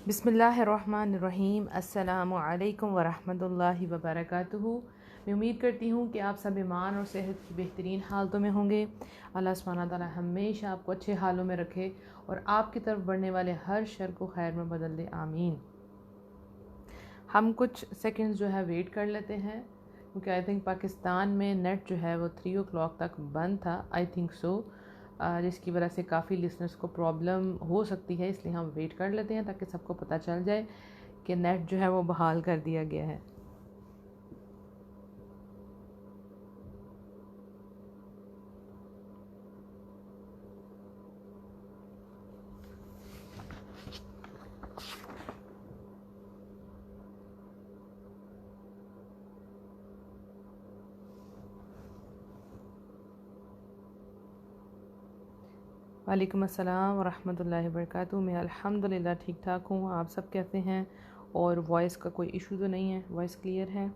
بسم اللہ الرحمن الرحیم۔ السلام علیکم ورحمۃ اللہ وبرکاتہ۔ میں امید کرتی ہوں کہ آپ سب ایمان اور صحت کی بہترین حالتوں میں ہوں گے۔ اللہ سبحانہ تعالیٰ ہمیشہ آپ کو اچھے حالوں میں رکھے اور آپ کی طرف بڑھنے والے ہر شر کو خیر میں بدل دے، آمین۔ ہم کچھ سیکنڈز جو ہے ویٹ کر لیتے ہیں کیونکہ آئی تھنک پاکستان میں نیٹ جو ہے وہ 3 o'clock تک بند تھا، آئی تھنک سو، جس کی وجہ سے کافی لسنرز کو پرابلم ہو سکتی ہے، اس لیے ہم ویٹ کر لیتے ہیں تاکہ سب کو پتہ چل جائے کہ نیٹ جو ہے وہ بحال کر دیا گیا ہے۔ وعلیکم السلام ورحمۃ اللہ وبرکاتہ۔ میں الحمدللہ ٹھیک ٹھاک ہوں، آپ سب کیسے ہیں؟ اور وائس کا کوئی ایشو تو نہیں ہے؟ وائس کلیئر ہے؟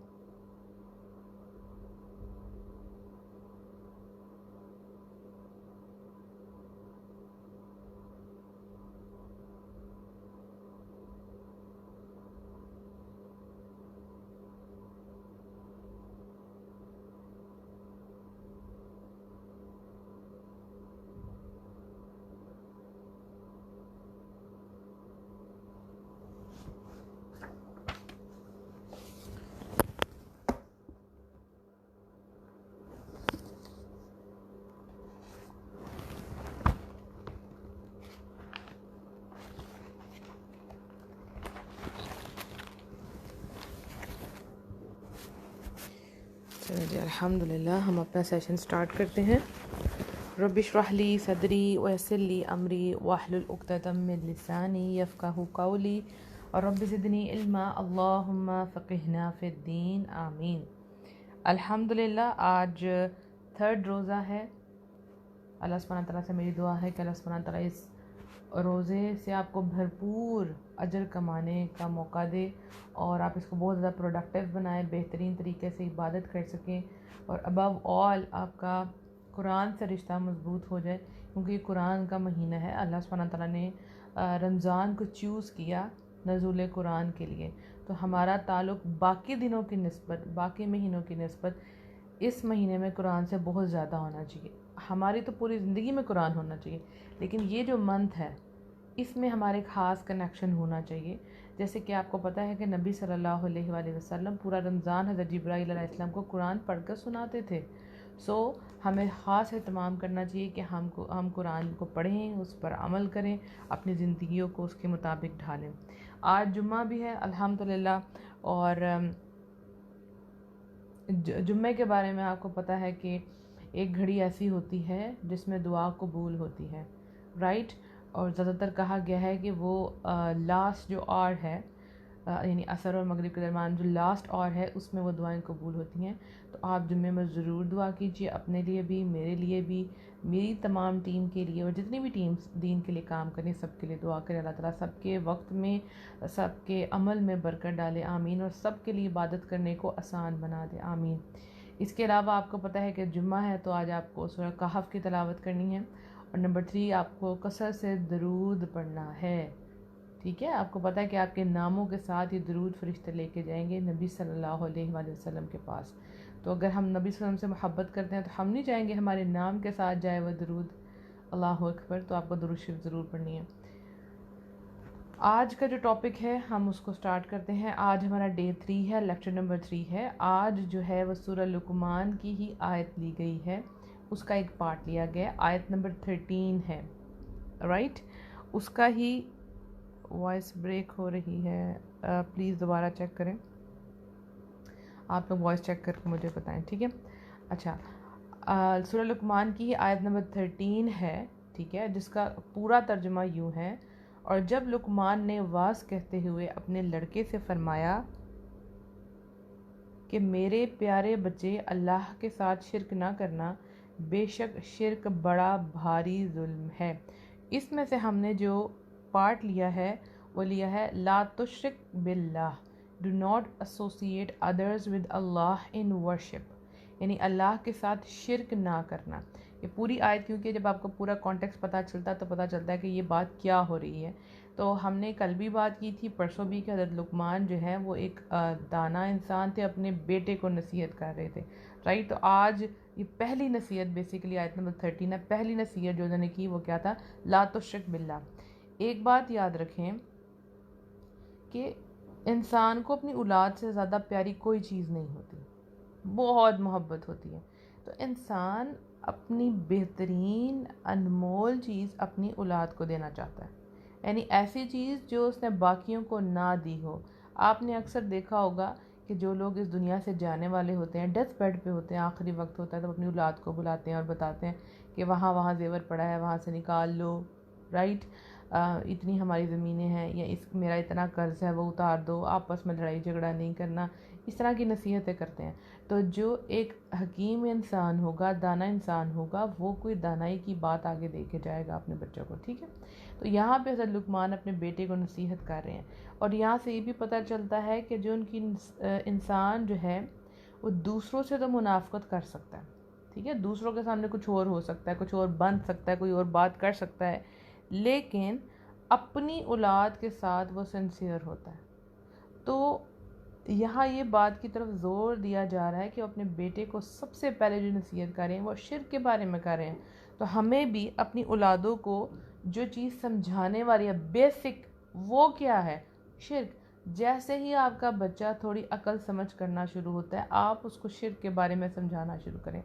چلیں جی، الحمدللہ ہم اپنا سیشن سٹارٹ کرتے ہیں۔ رب اشرح لی صدری ویسر لی امری واحلل عقدۃ من لسانی یفقہوا قولی رب زدنی علما اللہم فقہنا فی الدین، آمین۔ الحمدللہ آج 3rd روزہ ہے۔ اللہ سبحانہ تعالیٰ سے میری دعا ہے کہ اللہ سبحانہ تعالیٰ اس روزے سے آپ کو بھرپور اجر کمانے کا موقع دے اور آپ اس کو بہت زیادہ پروڈکٹیو بنائیں، بہترین طریقے سے عبادت کر سکیں، اور ابو آل آپ کا قرآن سے رشتہ مضبوط ہو جائے، کیونکہ یہ قرآن کا مہینہ ہے۔ اللہ سبحانہ تعالیٰ نے رمضان کو چوز کیا نزول قرآن کے لیے، تو ہمارا تعلق باقی دنوں کی نسبت، باقی مہینوں کی نسبت اس مہینے میں قرآن سے بہت زیادہ ہونا چاہیے۔ ہماری تو پوری زندگی میں قرآن ہونا چاہیے، لیکن یہ جو منتھ ہے اس میں ہمارے خاص کنیکشن ہونا چاہیے۔ جیسے کہ آپ کو پتہ ہے کہ نبی صلی اللہ علیہ وآلہ وسلم پورا رمضان حضرت جبرائیل علیہ السلام کو قرآن پڑھ کر سناتے تھے۔ ہمیں خاص اہتمام کرنا چاہیے کہ ہم قرآن کو پڑھیں، اس پر عمل کریں، اپنی زندگیوں کو اس کے مطابق ڈھالیں۔ آج جمعہ بھی ہے الحمدللہ، اور جمعے کے بارے میں آپ کو پتہ ہے کہ ایک گھڑی ایسی ہوتی ہے جس میں دعا قبول ہوتی ہے، رائٹ؟ اور زیادہ تر کہا گیا ہے کہ وہ لاسٹ جو آور ہے، یعنی عصر اور مغرب کے درمیان جو لاسٹ آور ہے، اس میں وہ دعائیں قبول ہوتی ہیں۔ تو آپ جمعے میں ضرور دعا کیجیے، اپنے لیے بھی، میرے لیے بھی، میری تمام ٹیم کے لیے، اور جتنی بھی ٹیمز دین کے لیے کام کریں سب کے لیے دعا کریں۔ اللہ تعالیٰ سب کے وقت میں، سب کے عمل میں برکت ڈالے، آمین، اور سب کے لیے عبادت کرنے کو آسان بنا دے، آمین۔ اس کے علاوہ آپ کو پتہ ہے کہ جمعہ ہے تو آج آپ کو سورہ کہف کی تلاوت کرنی ہے، اور نمبر 3 آپ کو کثرت سے درود پڑھنا ہے، ٹھیک ہے؟ آپ کو پتہ ہے کہ آپ کے ناموں کے ساتھ یہ درود فرشتے لے کے جائیں گے نبی صلی اللہ علیہ وآلہ وسلم کے پاس۔ تو اگر ہم نبی صلی اللہ علیہ وسلم سے محبت کرتے ہیں تو ہم نہیں چاہیں گے ہمارے نام کے ساتھ جائے وہ درود، اللہ اکبر، تو آپ کو درود شریف ضرور پڑھنی ہے۔ آج کا جو ٹاپک ہے ہم اس کو سٹارٹ کرتے ہیں۔ آج ہمارا ڈے 3 ہے، لیکچر نمبر 3 ہے۔ آج جو ہے وہ سورہ لقمان کی ہی آیت لی گئی ہے، اس کا ایک پارٹ لیا گیا، آیت نمبر 13 ہے، رائٹ؟ اس کا ہی وائس بریک ہو رہی ہے، پلیز دوبارہ چیک کریں، آپ لوگ وائس چیک کر کے مجھے بتائیں، ٹھیک ہے؟ اچھا، سورہ لقمان کی ہی آیت نمبر 13 ہے، ٹھیک ہے، جس کا پورا ترجمہ یوں ہے: اور جب لقمان نے واعظ کہتے ہوئے اپنے لڑکے سے فرمایا کہ میرے پیارے بچے، اللہ کے ساتھ شرک نہ کرنا، بے شک شرک بڑا بھاری ظلم ہے۔ اس میں سے ہم نے جو پارٹ لیا ہے وہ لیا ہے لا تشرک باللہ، do not associate others with Allah in worship, یعنی اللہ کے ساتھ شرک نہ کرنا۔ یہ پوری آیت کیونکہ جب آپ کو پورا کانٹیکس پتہ چلتا ہے تو پتہ چلتا ہے کہ یہ بات کیا ہو رہی ہے. تو ہم نے کل بھی بات کی تھی، پرسوں بھی، کہ حضرت لقمان جو ہے وہ ایک دانا انسان تھے، اپنے بیٹے کو نصیحت کر رہے تھے، رائٹ. تو آج یہ پہلی نصیحت بیسیکلی آیت نمبر 13 ہے، پہلی نصیحت جو انہوں نے کی وہ کیا تھا؟ لا تشرک باللہ. ایک بات یاد رکھیں کہ انسان کو اپنی اولاد سے زیادہ پیاری کوئی چیز نہیں ہوتی، بہت محبت ہوتی ہے. تو انسان اپنی بہترین انمول چیز اپنی اولاد کو دینا چاہتا ہے، یعنی ایسی چیز جو اس نے باقیوں کو نہ دی ہو. آپ نے اکثر دیکھا ہوگا کہ جو لوگ اس دنیا سے جانے والے ہوتے ہیں، ڈیتھ بیڈ پہ ہوتے ہیں، آخری وقت ہوتا ہے، تو اپنی اولاد کو بلاتے ہیں اور بتاتے ہیں کہ وہاں زیور پڑا ہے، وہاں سے نکال لو، رائٹ. اتنی ہماری زمینیں ہیں، یا میرا اتنا قرض ہے وہ اتار دو، آپس میں لڑائی جھگڑا نہیں کرنا، اس طرح کی نصیحتیں کرتے ہیں. تو جو ایک حکیم انسان ہوگا، دانا انسان ہوگا، وہ کوئی دانائی کی بات آگے دے کے جائے گا اپنے بچوں کو، ٹھیک ہے. تو یہاں پہ حضرت لقمان اپنے بیٹے کو نصیحت کر رہے ہیں، اور یہاں سے یہ بھی پتہ چلتا ہے کہ جو ان کی انسان جو ہے وہ دوسروں سے تو منافقت کر سکتا ہے، ٹھیک ہے، دوسروں کے سامنے کچھ اور ہو سکتا ہے، کچھ اور بن سکتا ہے، کوئی اور بات کر سکتا ہے، لیکن اپنی اولاد کے ساتھ وہ سنسیئر ہوتا ہے. تو یہاں یہ بات کی طرف زور دیا جا رہا ہے کہ وہ اپنے بیٹے کو سب سے پہلے جو نصیحت کر رہے ہیں وہ شرک کے بارے میں کر رہے ہیں. تو ہمیں بھی اپنی اولادوں کو جو چیز سمجھانے والی ہے بیسک، وہ کیا ہے؟ شرک. جیسے ہی آپ کا بچہ تھوڑی عقل سمجھ کرنا شروع ہوتا ہے، آپ اس کو شرک کے بارے میں سمجھانا شروع کریں،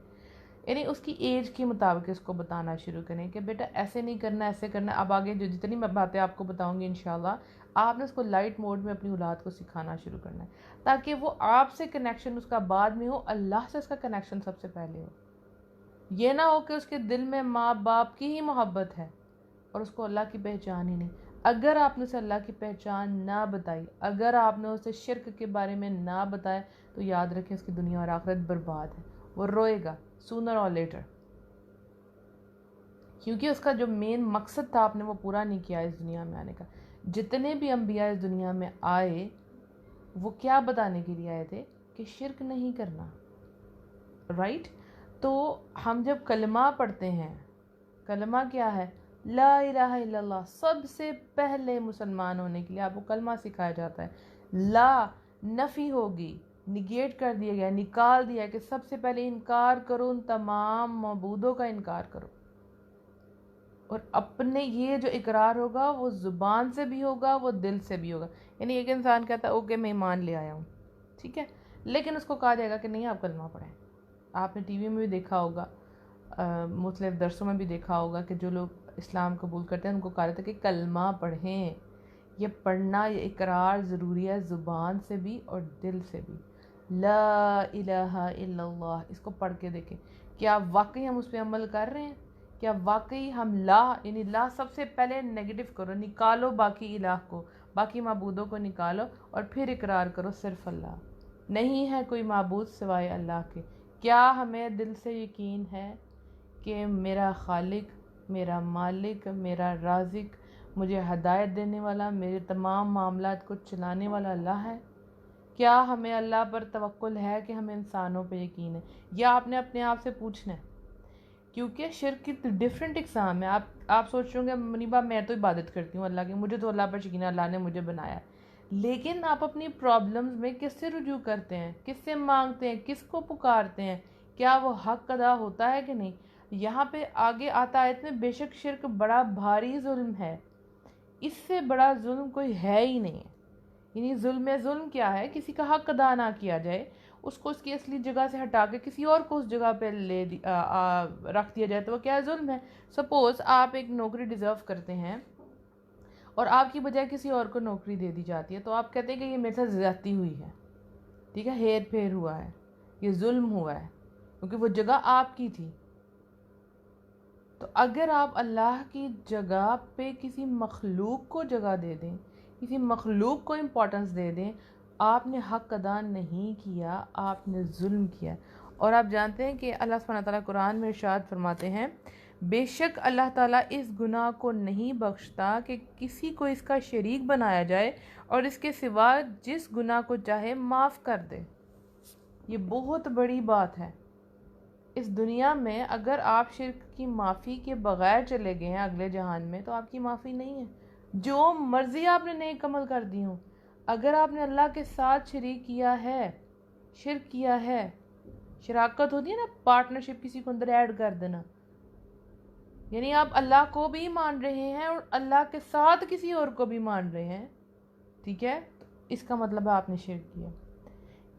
یعنی اس کی ایج کے مطابق اس کو بتانا شروع کریں کہ بیٹا ایسے نہیں کرنا، ایسے کرنا. اب آگے جو جتنی میں باتیں آپ کو بتاؤں گی انشاءاللہ، آپ نے اس کو لائٹ موڈ میں اپنی اولاد کو سکھانا شروع کرنا ہے، تاکہ وہ آپ سے کنیکشن اس کا بعد میں ہو، اللہ سے اس کا کنیکشن سب سے پہلے ہو. یہ نہ ہو کہ اس کے دل میں ماں باپ کی ہی محبت ہے اور اس کو اللہ کی پہچان ہی نہیں. اگر آپ نے اسے اللہ کی پہچان نہ بتائی، اگر آپ نے اسے شرک کے بارے میں نہ بتایا، تو یاد رکھیں اس کی دنیا اور آخرت برباد ہے. وہ روئے گا سونر اور لیٹر، کیونکہ اس کا جو مین مقصد تھا آپ نے وہ پورا نہیں کیا اس دنیا میں آنے کا. جتنے بھی انبیاء اس دنیا میں آئے وہ کیا بتانے کے لیے آئے تھے؟ کہ شرک نہیں کرنا، رائٹ. تو ہم جب کلمہ پڑھتے ہیں، کلمہ کیا ہے؟ لا الہ الا اللہ. سب سے پہلے مسلمان ہونے کے لیے آپ کو کلمہ سکھایا جاتا ہے. لا نفی ہوگی، نگیٹ کر دیا گیا، نکال دیا کہ سب سے پہلے انکار کرو، ان تمام معبودوں کا انکار کرو. اور اپنے یہ جو اقرار ہوگا وہ زبان سے بھی ہوگا، وہ دل سے بھی ہوگا. یعنی ایک انسان کہتا ہے اوکے میں ایمان لے آیا ہوں، ٹھیک ہے، لیکن اس کو کہا جائے گا کہ نہیں آپ کلمہ پڑھیں. آپ نے ٹی وی میں بھی دیکھا ہوگا، مختلف درسوں میں بھی دیکھا ہوگا کہ جو لوگ اسلام قبول کرتے ہیں ان کو کہا جاتا ہے کہ کلمہ پڑھیں. یہ پڑھنا، یہ اقرار ضروری ہے، زبان سے بھی اور دل سے بھی. لا الہ الا اللہ، اس کو پڑھ کے دیکھیں کیا واقعی ہم اس پہ عمل کر رہے ہیں؟ کیا واقعی ہم یعنی لا سب سے پہلے نیگیٹو کرو، نکالو باقی الہ کو، باقی معبودوں کو نکالو، اور پھر اقرار کرو صرف اللہ، نہیں ہے کوئی معبود سوائے اللہ کے. کیا ہمیں دل سے یقین ہے کہ میرا خالق، میرا مالک، میرا رازق، مجھے ہدایت دینے والا، میرے تمام معاملات کو چلانے والا اللہ ہے؟ کیا ہمیں اللہ پر توکل ہے کہ ہمیں انسانوں پہ یقین ہے؟ یا آپ نے اپنے آپ سے پوچھنا ہے، کیونکہ شرک کی ڈیفرنٹ اقسام ہے. آپ سوچ رہے ہوں گے منیبا میں تو عبادت کرتی ہوں اللہ کی، مجھے تو اللہ پر یقین ہے، اللہ نے مجھے بنایا، لیکن آپ اپنی پرابلمز میں کس سے رجوع کرتے ہیں؟ کس سے مانگتے ہیں؟ کس کو پکارتے ہیں؟ کیا وہ حق ادا ہوتا ہے کہ نہیں؟ یہاں پہ آگے آتا آیت میں بے شک شرک بڑا بھاری ظلم ہے، اس سے بڑا ظلم کوئی ہے ہی نہیں ہے. یعنی ظلم کیا ہے؟ کسی کا حق ادا نہ کیا جائے، اس کو اس کی اصلی جگہ سے ہٹا کے کسی اور کو اس جگہ پہ رکھ دیا جائے، تو وہ کیا ظلم ہے؟ سپوز آپ ایک نوکری ڈیزرو کرتے ہیں اور آپ کی بجائے کسی اور کو نوکری دے دی جاتی ہے، تو آپ کہتے ہیں کہ یہ میرے ساتھ زیادتی ہوئی ہے، ٹھیک ہے، ہیر پھیر ہوا ہے، یہ ظلم ہوا ہے، کیونکہ وہ جگہ آپ کی تھی. تو اگر آپ اللہ کی جگہ پہ کسی مخلوق کو جگہ دے دیں، کسی مخلوق کو امپورٹنس دے دیں، آپ نے حق ادا نہیں کیا، آپ نے ظلم کیا. اور آپ جانتے ہیں کہ اللہ سبحانہ تعالیٰ قرآن میں ارشاد فرماتے ہیں، بے شک اللہ تعالیٰ اس گناہ کو نہیں بخشتا کہ کسی کو اس کا شریک بنایا جائے اور اس کے سوا جس گناہ کو چاہے معاف کر دے. یہ بہت بڑی بات ہے. اس دنیا میں اگر آپ شرک کی معافی کے بغیر چلے گئے ہیں اگلے جہان میں تو آپ کی معافی نہیں ہے. جو مرضی آپ نے نیک عمل کر دی ہوں، اگر آپ نے اللہ کے ساتھ شریک کیا ہے، شرک کیا ہے، شراکت ہوتی ہے نا، پارٹنرشپ کسی کو اندر ایڈ کر دینا، یعنی آپ اللہ کو بھی مان رہے ہیں اور اللہ کے ساتھ کسی اور کو بھی مان رہے ہیں، ٹھیک ہے، تو اس کا مطلب ہے آپ نے شرک کیا.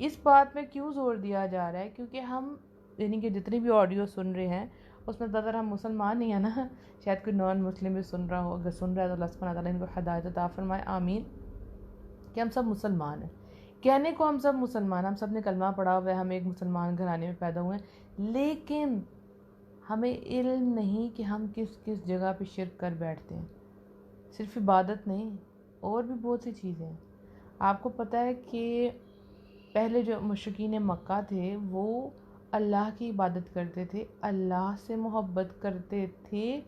اس بات میں کیوں زور دیا جا رہا ہے؟ کیونکہ ہم یعنی کہ جتنی بھی آڈیو سن رہے ہیں اس میں زیادہ ہم مسلمان نہیں ہیں نا، شاید کوئی نان مسلم بھی سن رہا ہو، اگر سن رہا ہے تو اللہ سبحانہ تعالیٰ ان کو ہدایت عطا فرمائے، آمین. کہ ہم سب مسلمان ہیں، کہنے کو ہم سب مسلمان، ہم سب نے کلمہ پڑھا ہوا ہے، ہم ایک مسلمان گھرانے میں پیدا ہوئے ہیں، لیکن ہمیں علم نہیں کہ ہم کس کس جگہ پہ شرک کر بیٹھتے ہیں. صرف عبادت نہیں، اور بھی بہت سی چیزیں ہیں. آپ کو پتہ ہے کہ پہلے جو مشرکین مکہ تھے وہ اللہ کی عبادت کرتے تھے، اللہ سے محبت کرتے تھے،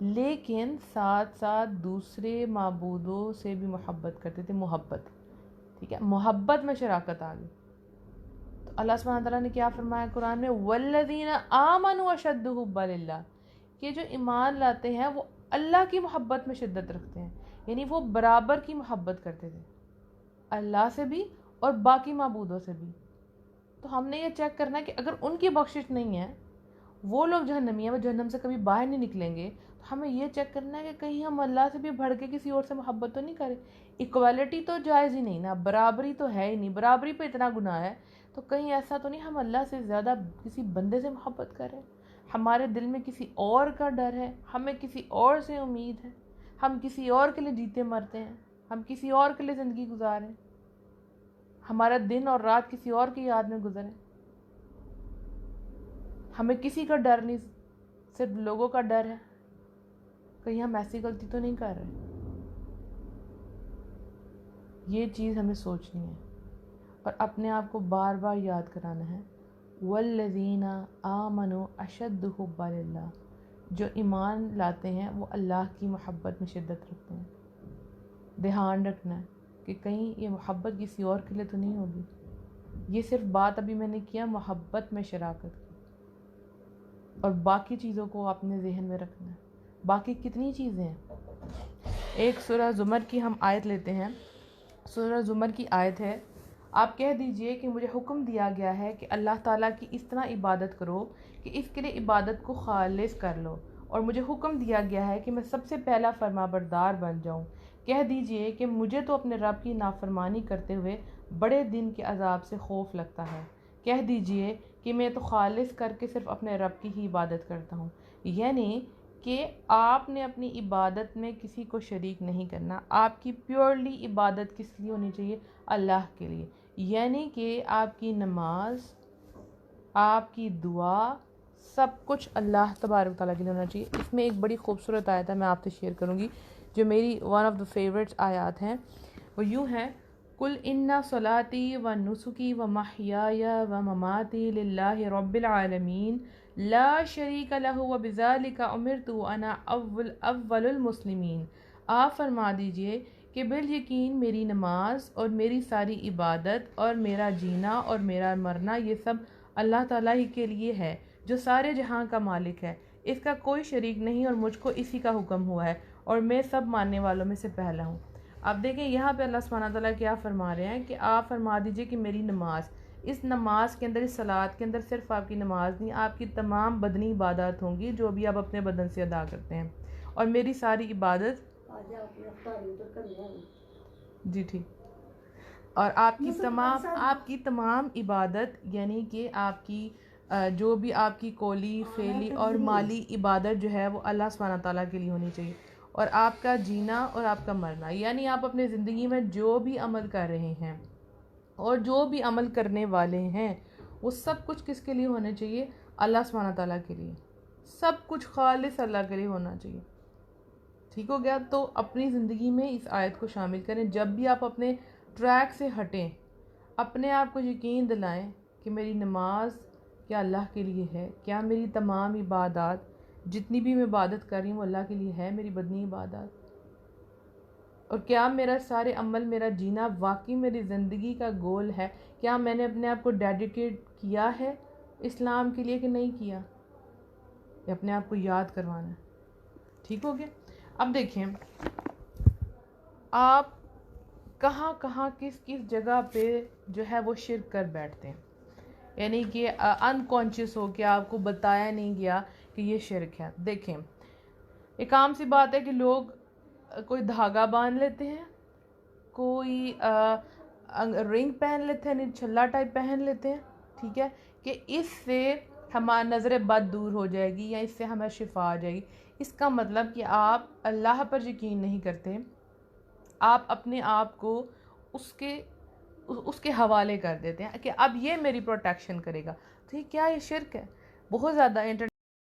لیکن ساتھ ساتھ دوسرے معبودوں سے بھی محبت کرتے تھے. محبت، ٹھیک ہے، محبت میں شراکت آ گئی. تو اللہ سبحانہ تعالیٰ نے کیا فرمایا قرآن میں؟ والذین آمنوا اشد حبا للہ، کہ جو ایمان لاتے ہیں وہ اللہ کی محبت میں شدت رکھتے ہیں، یعنی وہ برابر کی محبت کرتے تھے اللہ سے بھی اور باقی معبودوں سے بھی. تو ہم نے یہ چیک کرنا ہے کہ اگر ان کی بخشش نہیں ہے، وہ لوگ جہنمی ہیں، وہ جہنم سے کبھی باہر نہیں نکلیں گے، تو ہمیں یہ چیک کرنا ہے کہ کہیں ہم اللہ سے بھی بڑھ کے کسی اور سے محبت تو نہیں کریں. ایکوالٹی تو جائز ہی نہیں نا، برابری تو ہے ہی نہیں، برابری پہ اتنا گناہ ہے، تو کہیں ایسا تو نہیں ہم اللہ سے زیادہ کسی بندے سے محبت کریں. ہمارے دل میں کسی اور کا ڈر ہے، ہمیں کسی اور سے امید ہے، ہم کسی اور کے لیے جیتے مرتے ہیں، ہم کسی اور کے لیے زندگی گزاریں، ہمارا دن اور رات کسی اور کی یاد میں گزرے. ہمیں کسی کا ڈر نہیں، صرف لوگوں کا ڈر ہے. کہیں ہم ایسی غلطی تو نہیں کر رہے؟ یہ چیز ہمیں سوچنی ہے اور اپنے آپ کو بار بار یاد کرانا ہے. والذین آمنوا اشد حبا للہ، جو ایمان لاتے ہیں وہ اللہ کی محبت میں شدت رکھتے ہیں. دھیان رکھنا ہے کہ کہیں یہ محبت کسی اور کے لیے تو نہیں ہوگی. یہ صرف بات ابھی میں نے کیا محبت میں شراکت کی، اور باقی چیزوں کو اپنے ذہن میں رکھنا ہے. باقی کتنی چیزیں ہیں. ایک سورہ زمر کی ہم آیت لیتے ہیں. سورہ زمر کی آیت ہے، آپ کہہ دیجئے کہ مجھے حکم دیا گیا ہے کہ اللہ تعالیٰ کی اس طرح عبادت کرو کہ اس کے لیے عبادت کو خالص کر لو، اور مجھے حکم دیا گیا ہے کہ میں سب سے پہلا فرمانبردار بن جاؤں. کہہ دیجئے کہ مجھے تو اپنے رب کی نافرمانی کرتے ہوئے بڑے دن کے عذاب سے خوف لگتا ہے. کہہ دیجئے کہ میں تو خالص کر کے صرف اپنے رب کی ہی عبادت کرتا ہوں. یعنی کہ آپ نے اپنی عبادت میں کسی کو شریک نہیں کرنا. آپ کی پیورلی عبادت کس لیے ہونی چاہیے؟ اللہ کے لیے. یعنی کہ آپ کی نماز، آپ کی دعا، سب کچھ اللہ تبارک تعالیٰ کے لیے ہونا چاہیے. اس میں ایک بڑی خوبصورت آیت ہے، میں آپ سے شیئر کروں گی، جو میری ون آف دا فیوریٹس آیات ہیں. وہ یوں ہے، قل ان صلاتی و نسکی و محیای و مماتی للہ رب العالمین لا شریک لہ و بذالک امرت وانا اول المسلمین. آپ فرما دیجئے کہ بالیقین میری نماز اور میری ساری عبادت اور میرا جینا اور میرا مرنا یہ سب اللہ تعالیٰ ہی کے لیے ہے جو سارے جہاں کا مالک ہے، اس کا کوئی شریک نہیں، اور مجھ کو اسی کا حکم ہوا ہے اور میں سب ماننے والوں میں سے پہلا ہوں. آپ دیکھیں یہاں پہ اللہ سبحانہ تعالیٰ کیا فرما رہے ہیں کہ آپ فرما دیجئے کہ میری نماز، اس نماز کے اندر، اس صلاۃ کے اندر صرف آپ کی نماز نہیں، آپ کی تمام بدنی عبادات ہوں گی جو بھی آپ اپنے بدن سے ادا کرتے ہیں، اور میری ساری عبادت جی ٹھیک، اور آپ کی تمام عبادت، یعنی کہ آپ کی جو بھی آپ کی قولی، فعلی اور مالی عبادت جو ہے وہ اللہ سبحانہ تعالیٰ کے لیے ہونی چاہیے. اور آپ کا جینا اور آپ کا مرنا، یعنی آپ اپنے زندگی میں جو بھی عمل کر رہے ہیں اور جو بھی عمل کرنے والے ہیں وہ سب کچھ کس کے لیے ہونے چاہیے؟ اللہ سبحانہ تعالیٰ کے لیے. سب کچھ خالص اللہ کے لیے ہونا چاہیے. ٹھیک ہو گیا؟ تو اپنی زندگی میں اس آیت کو شامل کریں. جب بھی آپ اپنے ٹریک سے ہٹیں، اپنے آپ کو یقین دلائیں کہ میری نماز کیا اللہ کے لیے ہے، کیا میری تمام عبادات، جتنی بھی میں عبادت کر رہی ہوں وہ اللہ کے لیے ہے، میری بدنی عبادات، اور کیا میرا سارے عمل، میرا جینا واقعی میری زندگی کا گول ہے، کیا میں نے اپنے آپ کو ڈیڈیکیٹ کیا ہے اسلام کے لیے کہ نہیں کیا؟ یہ اپنے آپ کو یاد کروانا ہے. ٹھیک ہو گیا؟ اب دیکھیں آپ کہاں کہاں کس کس جگہ پہ جو ہے وہ شرک کر بیٹھتے ہیں، یعنی کہ انکانشیس ہو کے آپ کو بتایا نہیں گیا کہ یہ شرک ہے. دیکھیں ایک عام سی بات ہے کہ لوگ کوئی دھاگا باندھ لیتے ہیں، کوئی رنگ پہن لیتے ہیں، چھلا ٹائپ پہن لیتے ہیں، ٹھیک ہے، کہ اس سے ہماری نظر بد دور ہو جائے گی یا اس سے ہمیں شفا آ جائے گی. اس کا مطلب کہ آپ اللہ پر یقین نہیں کرتے، آپ اپنے آپ کو اس کے حوالے کر دیتے ہیں کہ اب یہ میری پروٹیکشن کرے گا. تو یہ کیا، یہ شرک ہے. بہت زیادہ